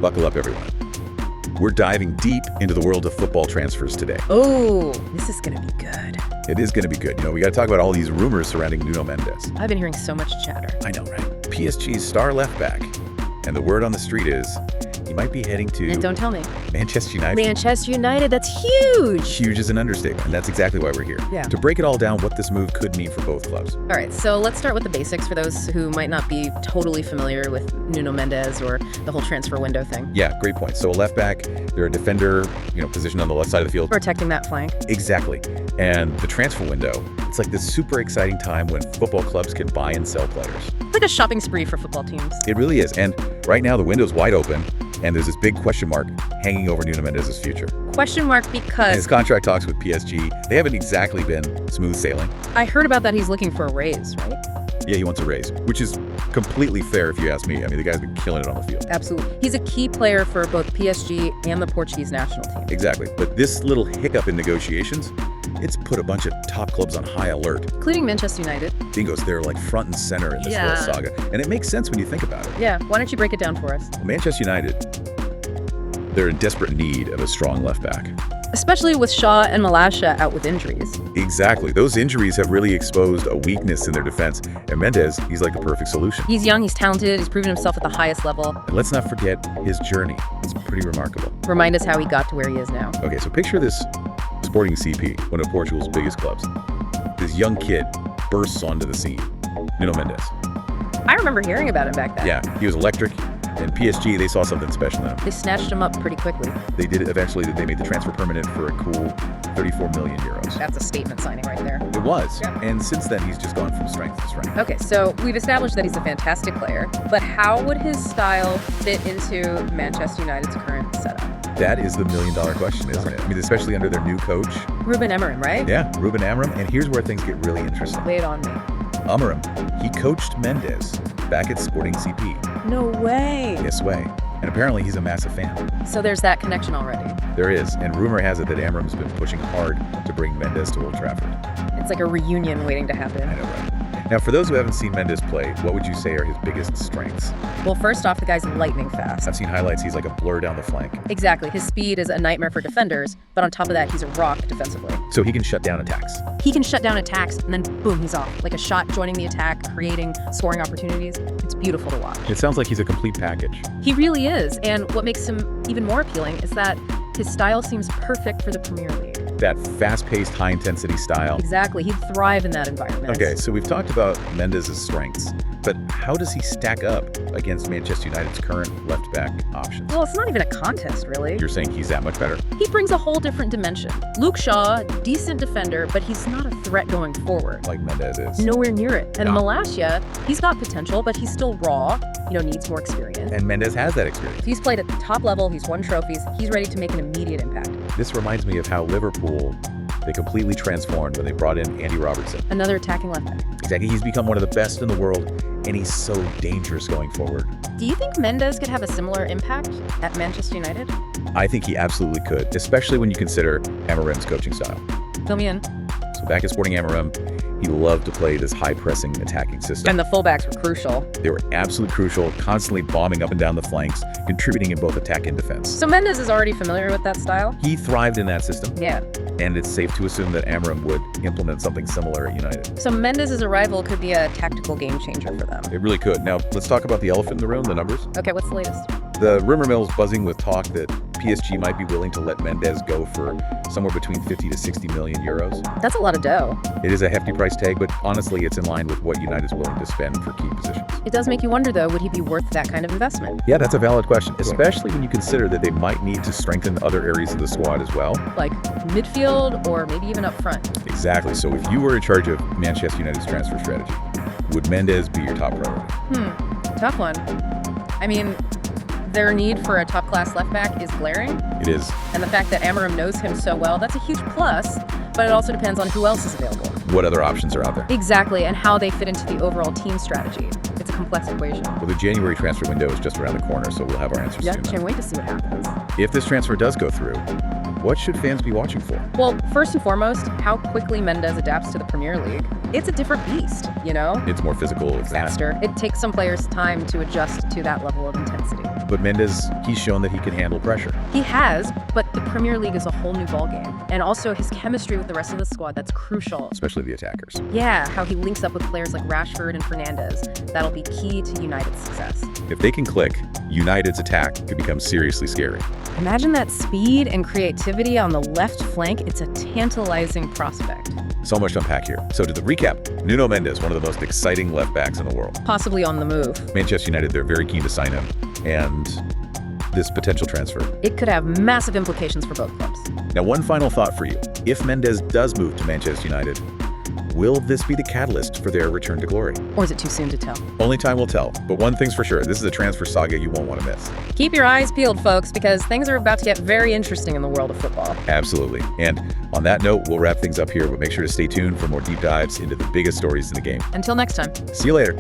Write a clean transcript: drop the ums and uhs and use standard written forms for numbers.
Buckle up, everyone. We're diving deep into the world of football transfers today. Oh, this is going to be good. It is going to be good. We got to talk about all these rumors surrounding Nuno Mendes. I've been hearing so much chatter. I know, right? PSG's star left back. And the word on the street is he might be heading to... And don't tell me. Manchester United. Manchester United, that's huge. Huge is an understatement, and that's exactly why we're here. Yeah. To break it all down, what this move could mean for both clubs. All right, so let's start with the basics for those who might not be totally familiar with Nuno Mendes or the whole transfer window thing. Yeah, great point. So a left back, they're a defender, positioned on the left side of the field. Protecting that flank. Exactly. And the transfer window, it's like this super exciting time when football clubs can buy and sell players. It's like a shopping spree for football teams. It really is. And right now, the window's wide open, and there's this big question mark hanging over Nuno Mendes' future. Question mark And because his contract talks with PSG, they haven't exactly been smooth sailing. I heard about that he's looking for a raise, right? Yeah, he wants a raise, which is completely fair if you ask me. I mean, the guy's been killing it on the field. Absolutely. He's a key player for both PSG and the Portuguese national team. Exactly. But this little hiccup in negotiations, it's put a bunch of top clubs on high alert. Including Manchester United. Bingos, they're like front and center in this whole saga. And it makes sense when you think about it. Yeah, why don't you break it down for us? Manchester United, they're in desperate need of a strong left back. Especially with Shaw and Malacia out with injuries. Exactly. Those injuries have really exposed a weakness in their defense. And Mendes, he's like the perfect solution. He's young, he's talented, he's proven himself at the highest level. And let's not forget his journey. It's pretty remarkable. Remind us how he got to where he is now. Okay, so picture this Sporting CP, one of Portugal's biggest clubs. This young kid bursts onto the scene. Nuno Mendes. I remember hearing about him back then. Yeah, he was electric. And PSG, they saw something special in him. They snatched him up pretty quickly. They did it eventually. They made the transfer permanent for a cool 34 million euros. That's a statement signing right there. It was. Yeah. And since then, he's just gone from strength to strength. Okay, so we've established that he's a fantastic player, but how would his style fit into Manchester United's current setup? That is the million-dollar question, isn't it? I mean, especially under their new coach. Ruben Amorim, right? Yeah, Ruben Amorim. And here's where things get really interesting. Lay it on me. Amorim, he coached Mendes back at Sporting CP. No way. Yes way. And apparently he's a massive fan. So there's that connection already. There is. And rumor has it that Amorim's been pushing hard to bring Mendes to Old Trafford. It's like a reunion waiting to happen. I know, right? Now, for those who haven't seen Mendes play, what would you say are his biggest strengths? Well, first off, the guy's lightning fast. I've seen highlights. He's like a blur down the flank. Exactly. His speed is a nightmare for defenders, but on top of that, he's a rock defensively. So he can shut down attacks. He can shut down attacks, and then boom, he's off. Like a shot joining the attack, creating scoring opportunities. It's beautiful to watch. It sounds like he's a complete package. He really is, and what makes him even more appealing is that his style seems perfect for the Premier League. That fast-paced, high-intensity style. Exactly. He'd thrive in that environment. Okay, so we've talked about Mendes' strengths, but how does he stack up against Manchester United's current left-back options? Well, it's not even a contest, really. You're saying he's that much better? He brings a whole different dimension. Luke Shaw, decent defender, but he's not a threat going forward. Like Mendes is. Nowhere near it. And No. Malacia, he's got potential, but he's still raw, needs more experience. And Mendes has that experience. He's played at the top level, he's won trophies, he's ready to make an immediate impact. This reminds me of how Liverpool, they completely transformed when they brought in Andy Robertson. Another attacking left back. Exactly. He's become one of the best in the world, and he's so dangerous going forward. Do you think Mendes could have a similar impact at Manchester United? I think he absolutely could, especially when you consider Amorim's coaching style. Fill me in. So back at Sporting Amorim, he loved to play this high-pressing attacking system. And the fullbacks were crucial. They were absolutely crucial, constantly bombing up and down the flanks, contributing in both attack and defense. So Mendes is already familiar with that style? He thrived in that system, Yeah. and it's safe to assume that Amorim would implement something similar at United. So Mendes' arrival could be a tactical game changer for them. It really could. Now, let's talk about the elephant in the room, the numbers. Okay, what's the latest? The rumor mill's buzzing with talk that PSG might be willing to let Mendes go for somewhere between 50 to 60 million euros. That's a lot of dough. It is a hefty price tag, but honestly, it's in line with what United's willing to spend for key positions. It does make you wonder, though, would he be worth that kind of investment? Yeah, that's a valid question, especially when you consider that they might need to strengthen other areas of the squad as well. Like midfield or maybe even up front? Exactly. So if you were in charge of Manchester United's transfer strategy, would Mendes be your top priority? Tough one. I mean, their need for a top-class left back is glaring. It is. And the fact that Amorim knows him so well, that's a huge plus, but it also depends on who else is available. What other options are out there? Exactly, and how they fit into the overall team strategy. It's a complex equation. Well, the January transfer window is just around the corner, so we'll have our answers Yeah, soon. can't wait to see what happens. If this transfer does go through, what should fans be watching for? Well, first and foremost, how quickly Mendes adapts to the Premier League. It's a different beast, It's more physical. Faster. It takes some players time to adjust to that level of intensity. But Mendes, he's shown that he can handle pressure. He has, but the Premier League is a whole new ballgame. And also his chemistry with the rest of the squad, that's crucial. Especially the attackers. Yeah, how he links up with players like Rashford and Fernandes. That'll be key to United's success. If they can click, United's attack could become seriously scary. Imagine that speed and creativity on the left flank. It's a tantalizing prospect. So much to unpack here. So to the recap, Nuno Mendes, one of the most exciting left backs in the world. Possibly on the move. Manchester United, they're very keen to sign him. And this potential transfer. It could have massive implications for both clubs. Now, one final thought for you. If Mendes does move to Manchester United, will this be the catalyst for their return to glory? Or is it too soon to tell? Only time will tell. But one thing's for sure, this is a transfer saga you won't want to miss. Keep your eyes peeled, folks, because things are about to get very interesting in the world of football. Absolutely. And on that note, we'll wrap things up here, but make sure to stay tuned for more deep dives into the biggest stories in the game. Until next time. See you later.